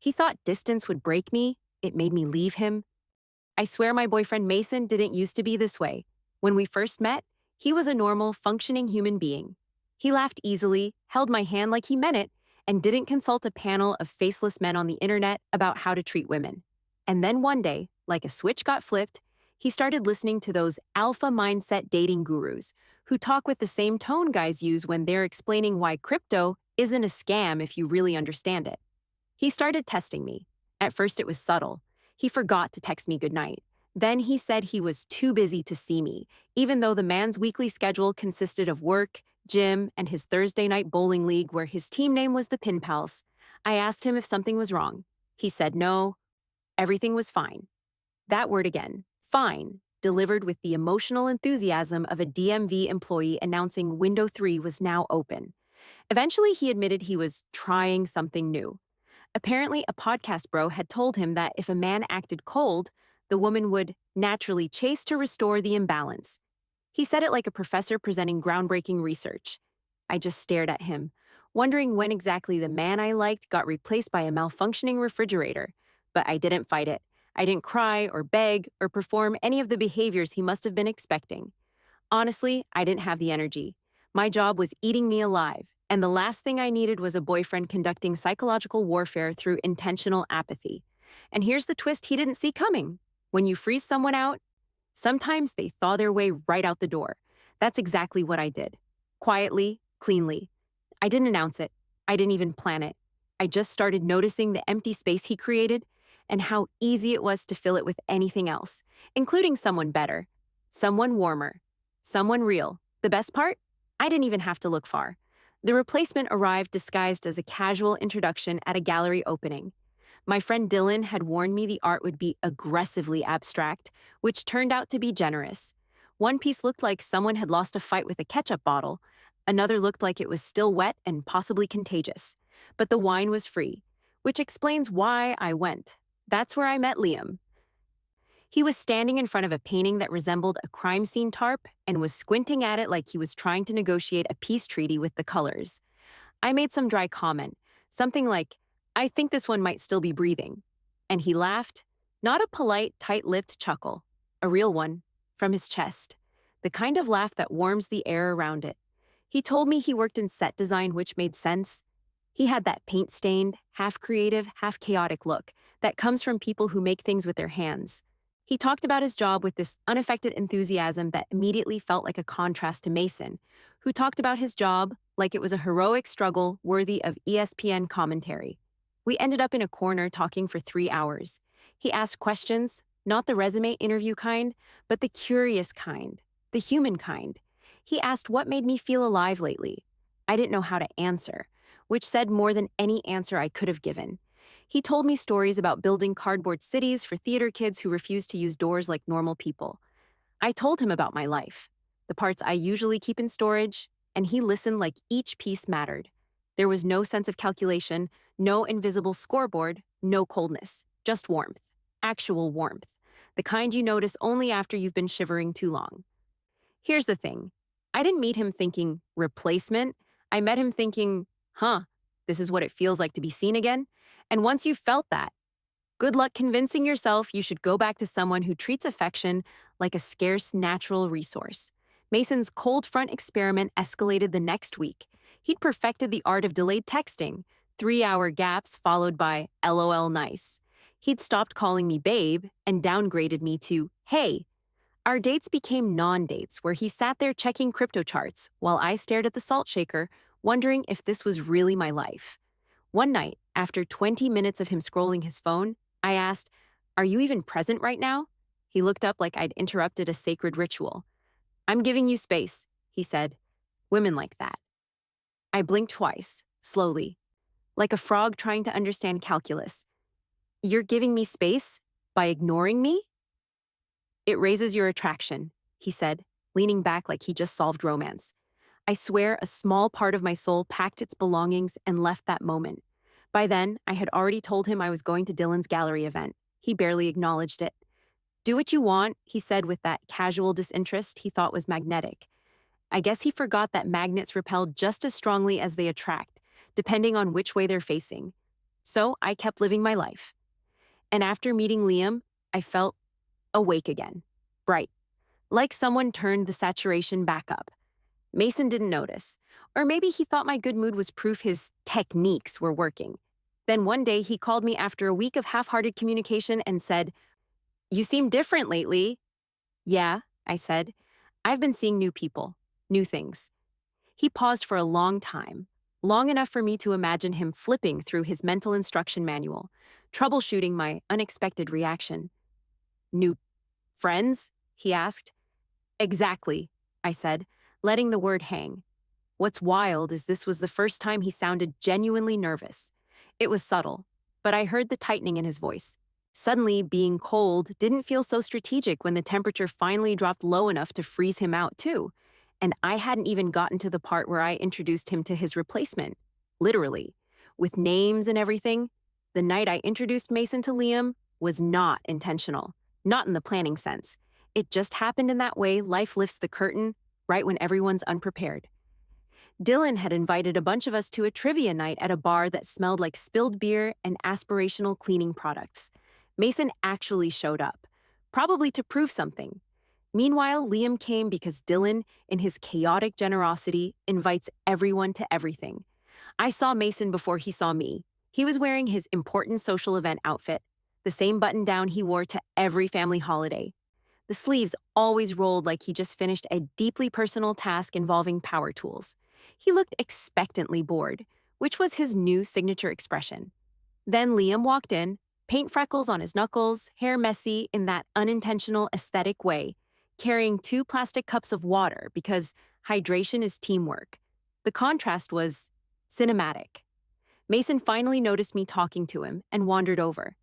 He thought distance would break me, it made me leave him. I swear my boyfriend Mason didn't used to be this way. When we first met, he was a normal, functioning human being. He laughed easily, held my hand like he meant it, and didn't consult a panel of faceless men on the internet about how to treat women. And then one day, like a switch got flipped, he started listening to those alpha mindset dating gurus who talk with the same tone guys use when they're explaining why crypto isn't a scam if you really understand it. He started testing me. At first, it was subtle. He forgot to text me goodnight. Then he said he was too busy to see me, even though the man's weekly schedule consisted of work, gym, and his Thursday night bowling league where his team name was the Pin Pals. I asked him if something was wrong. He said no, everything was fine. That word again, fine, delivered with the emotional enthusiasm of a DMV employee announcing Window 3 was now open. Eventually, he admitted he was trying something new. Apparently, a podcast bro had told him that if a man acted cold, the woman would naturally chase to restore the imbalance. He said it like a professor presenting groundbreaking research. I just stared at him, wondering when exactly the man I liked got replaced by a malfunctioning refrigerator. But I didn't fight it. I didn't cry or beg or perform any of the behaviors he must have been expecting. Honestly, I didn't have the energy. My job was eating me alive, and the last thing I needed was a boyfriend conducting psychological warfare through intentional apathy. And here's the twist he didn't see coming. When you freeze someone out, sometimes they thaw their way right out the door. That's exactly what I did. Quietly, cleanly. I didn't announce it. I didn't even plan it. I just started noticing the empty space he created and how easy it was to fill it with anything else, including someone better, someone warmer, someone real. The best part? I didn't even have to look far. The replacement arrived disguised as a casual introduction at a gallery opening. My friend Dylan had warned me the art would be aggressively abstract, which turned out to be generous. One piece looked like someone had lost a fight with a ketchup bottle. Another looked like it was still wet and possibly contagious. But the wine was free, which explains why I went. That's where I met Liam. He was standing in front of a painting that resembled a crime scene tarp and was squinting at it like he was trying to negotiate a peace treaty with the colors. I made some dry comment, something like, I think this one might still be breathing. And he laughed, not a polite, tight-lipped chuckle, a real one, from his chest, the kind of laugh that warms the air around it. He told me he worked in set design, which made sense. He had that paint-stained, half-creative, half-chaotic look that comes from people who make things with their hands. He talked about his job with this unaffected enthusiasm that immediately felt like a contrast to Mason, who talked about his job like it was a heroic struggle worthy of ESPN commentary. We ended up in a corner talking for 3 hours. He asked questions, not the resume interview kind, but the curious kind, the human kind. He asked what made me feel alive lately. I didn't know how to answer, which said more than any answer I could have given. He told me stories about building cardboard cities for theater kids who refused to use doors like normal people. I told him about my life, the parts I usually keep in storage, and he listened like each piece mattered. There was no sense of calculation, no invisible scoreboard, no coldness, just warmth, actual warmth, the kind you notice only after you've been shivering too long. Here's the thing. I didn't meet him thinking replacement. I met him thinking, this is what it feels like to be seen again. And once you've felt that, good luck convincing yourself you should go back to someone who treats affection like a scarce natural resource. Mason's cold front experiment escalated the next week. He'd perfected the art of delayed texting, 3-hour gaps followed by LOL nice. He'd stopped calling me babe and downgraded me to hey. Our dates became non-dates where he sat there checking crypto charts while I stared at the salt shaker, wondering if this was really my life. One night, after 20 minutes of him scrolling his phone, I asked, "Are you even present right now?" He looked up like I'd interrupted a sacred ritual. "I'm giving you space," he said. Women like that. I blinked twice, slowly, like a frog trying to understand calculus. "You're giving me space by ignoring me?" "It raises your attraction," he said, leaning back like he just solved romance. I swear a small part of my soul packed its belongings and left that moment. By then, I had already told him I was going to Dylan's gallery event. He barely acknowledged it. "Do what you want," he said with that casual disinterest he thought was magnetic. I guess he forgot that magnets repel just as strongly as they attract, depending on which way they're facing. So I kept living my life. And after meeting Liam, I felt awake again, bright, like someone turned the saturation back up. Mason didn't notice. Or maybe he thought my good mood was proof his techniques were working. Then one day he called me after a week of half-hearted communication and said, "You seem different lately." "Yeah," I said. "I've been seeing new people, new things." He paused for a long time, long enough for me to imagine him flipping through his mental instruction manual, troubleshooting my unexpected reaction. "New friends?" he asked. "Exactly," I said, letting the word hang. What's wild is this was the first time he sounded genuinely nervous. It was subtle, but I heard the tightening in his voice. Suddenly, being cold didn't feel so strategic when the temperature finally dropped low enough to freeze him out, too. And I hadn't even gotten to the part where I introduced him to his replacement. Literally. With names and everything. The night I introduced Mason to Liam was not intentional. Not in the planning sense. It just happened in that way life lifts the curtain right when everyone's unprepared. Dylan had invited a bunch of us to a trivia night at a bar that smelled like spilled beer and aspirational cleaning products. Mason actually showed up, probably to prove something. Meanwhile, Liam came because Dylan, in his chaotic generosity, invites everyone to everything. I saw Mason before he saw me. He was wearing his important social event outfit, the same button-down he wore to every family holiday. The sleeves always rolled like he just finished a deeply personal task involving power tools. He looked expectantly bored, which was his new signature expression. Then Liam walked in, paint freckles on his knuckles, hair messy in that unintentional aesthetic way, carrying 2 plastic cups of water because hydration is teamwork. The contrast was cinematic. Mason finally noticed me talking to him and wandered over.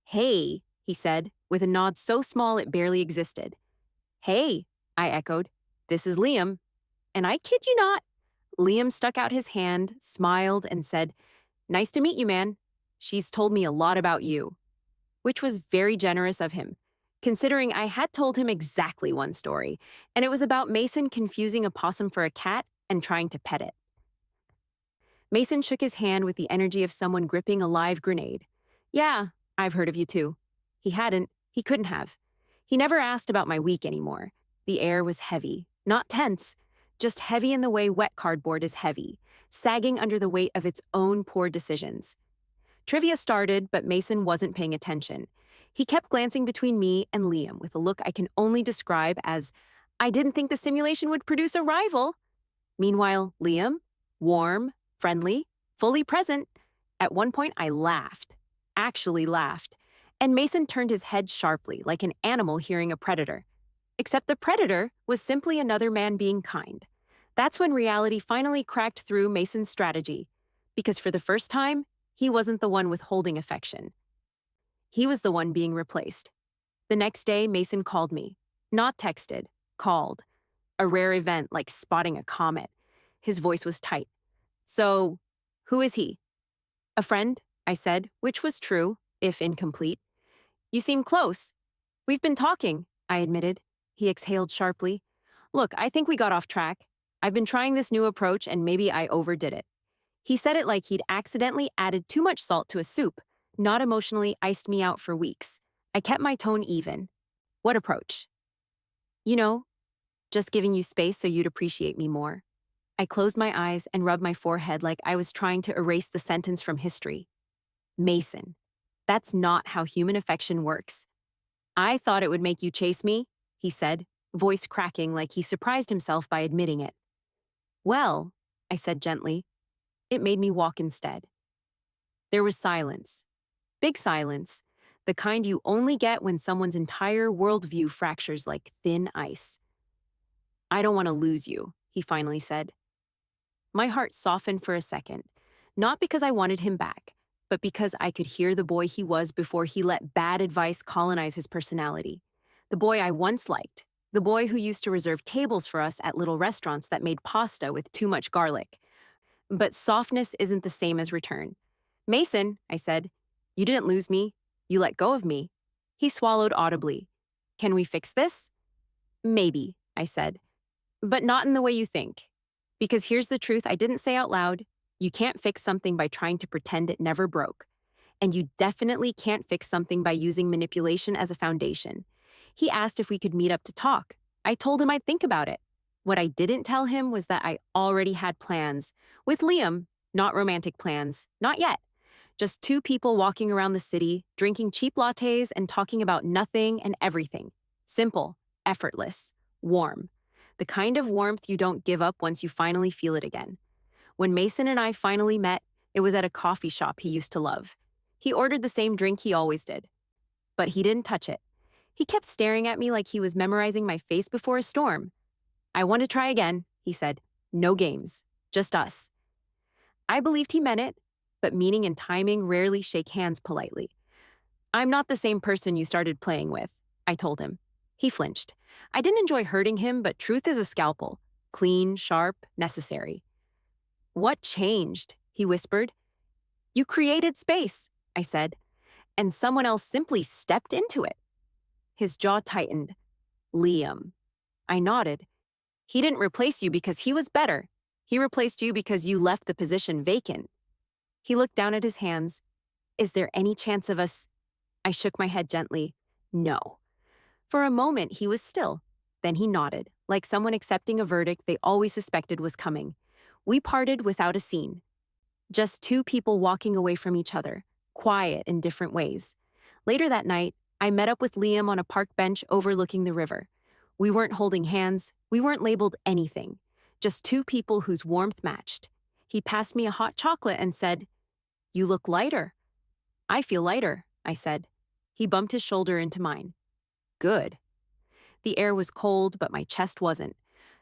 "Hey," he said, with a nod so small it barely existed. "Hey," I echoed. "This is Liam." And I kid you not, Liam stuck out his hand, smiled, and said, "Nice to meet you, man. She's told me a lot about you." Which was very generous of him, considering I had told him exactly one story, and it was about Mason confusing a possum for a cat and trying to pet it. Mason shook his hand with the energy of someone gripping a live grenade. "Yeah, I've heard of you too." He hadn't, he couldn't have. He never asked about my week anymore. The air was heavy, not tense, just heavy in the way wet cardboard is heavy, sagging under the weight of its own poor decisions. Trivia started, but Mason wasn't paying attention. He kept glancing between me and Liam with a look I can only describe as, "I didn't think the simulation would produce a rival." Meanwhile, Liam, warm, friendly, fully present. At one point, I laughed, actually laughed, and Mason turned his head sharply, like an animal hearing a predator. Except the predator was simply another man being kind. That's when reality finally cracked through Mason's strategy, because for the first time, he wasn't the one withholding affection. He was the one being replaced. The next day, Mason called me. Not texted, called. A rare event like spotting a comet. His voice was tight. "So, who is he?" "A friend," I said, which was true, if incomplete. "You seem close." "We've been talking," I admitted. He exhaled sharply. "Look, I think we got off track. I've been trying this new approach and maybe I overdid it." He said it like he'd accidentally added too much salt to a soup, not emotionally iced me out for weeks. I kept my tone even. "What approach?" "You know, just giving you space so you'd appreciate me more." I closed my eyes and rubbed my forehead like I was trying to erase the sentence from history. "Mason, that's not how human affection works." "I thought it would make you chase me," he said, voice cracking like he surprised himself by admitting it. "Well," I said gently, "it made me walk instead." There was silence. Big silence. The kind you only get when someone's entire worldview fractures like thin ice. "I don't want to lose you," he finally said. My heart softened for a second, not because I wanted him back, but because I could hear the boy he was before he let bad advice colonize his personality. The boy I once liked, the boy who used to reserve tables for us at little restaurants that made pasta with too much garlic. But softness isn't the same as return. "Mason," I said, "you didn't lose me. You let go of me." He swallowed audibly. "Can we fix this?" "Maybe," I said, "but not in the way you think. Because here's the truth I didn't say out loud. You can't fix something by trying to pretend it never broke. And you definitely can't fix something by using manipulation as a foundation. He asked if we could meet up to talk. I told him I'd think about it. What I didn't tell him was that I already had plans. With Liam, not romantic plans, not yet. Just two people walking around the city, drinking cheap lattes and talking about nothing and everything. Simple, effortless, warm. The kind of warmth you don't give up once you finally feel it again. When Mason and I finally met, it was at a coffee shop he used to love. He ordered the same drink he always did, but he didn't touch it. He kept staring at me like he was memorizing my face before a storm. "I want to try again," he said. "No games, just us." I believed he meant it, but meaning and timing rarely shake hands politely. "I'm not the same person you started playing with," I told him. He flinched. I didn't enjoy hurting him, but truth is a scalpel. Clean, sharp, necessary. "What changed?" he whispered. "You created space," I said, "and someone else simply stepped into it." His jaw tightened. "Liam." I nodded. "He didn't replace you because he was better. He replaced you because you left the position vacant." He looked down at his hands. "Is there any chance of us?" I shook my head gently. "No." For a moment, he was still. Then he nodded, like someone accepting a verdict they always suspected was coming. We parted without a scene. Just two people walking away from each other, quiet in different ways. Later that night, I met up with Liam on a park bench overlooking the river. We weren't holding hands, we weren't labeled anything. Just two people whose warmth matched. He passed me a hot chocolate and said, "You look lighter." "I feel lighter," I said. He bumped his shoulder into mine. "Good." The air was cold, but my chest wasn't.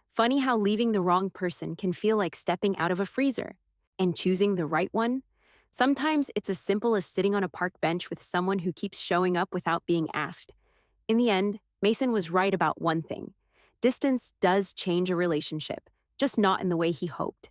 Funny how leaving the wrong person can feel like stepping out of a freezer. And choosing the right one? Sometimes it's as simple as sitting on a park bench with someone who keeps showing up without being asked. In the end, Mason was right about one thing. Distance does change a relationship, just not in the way he hoped.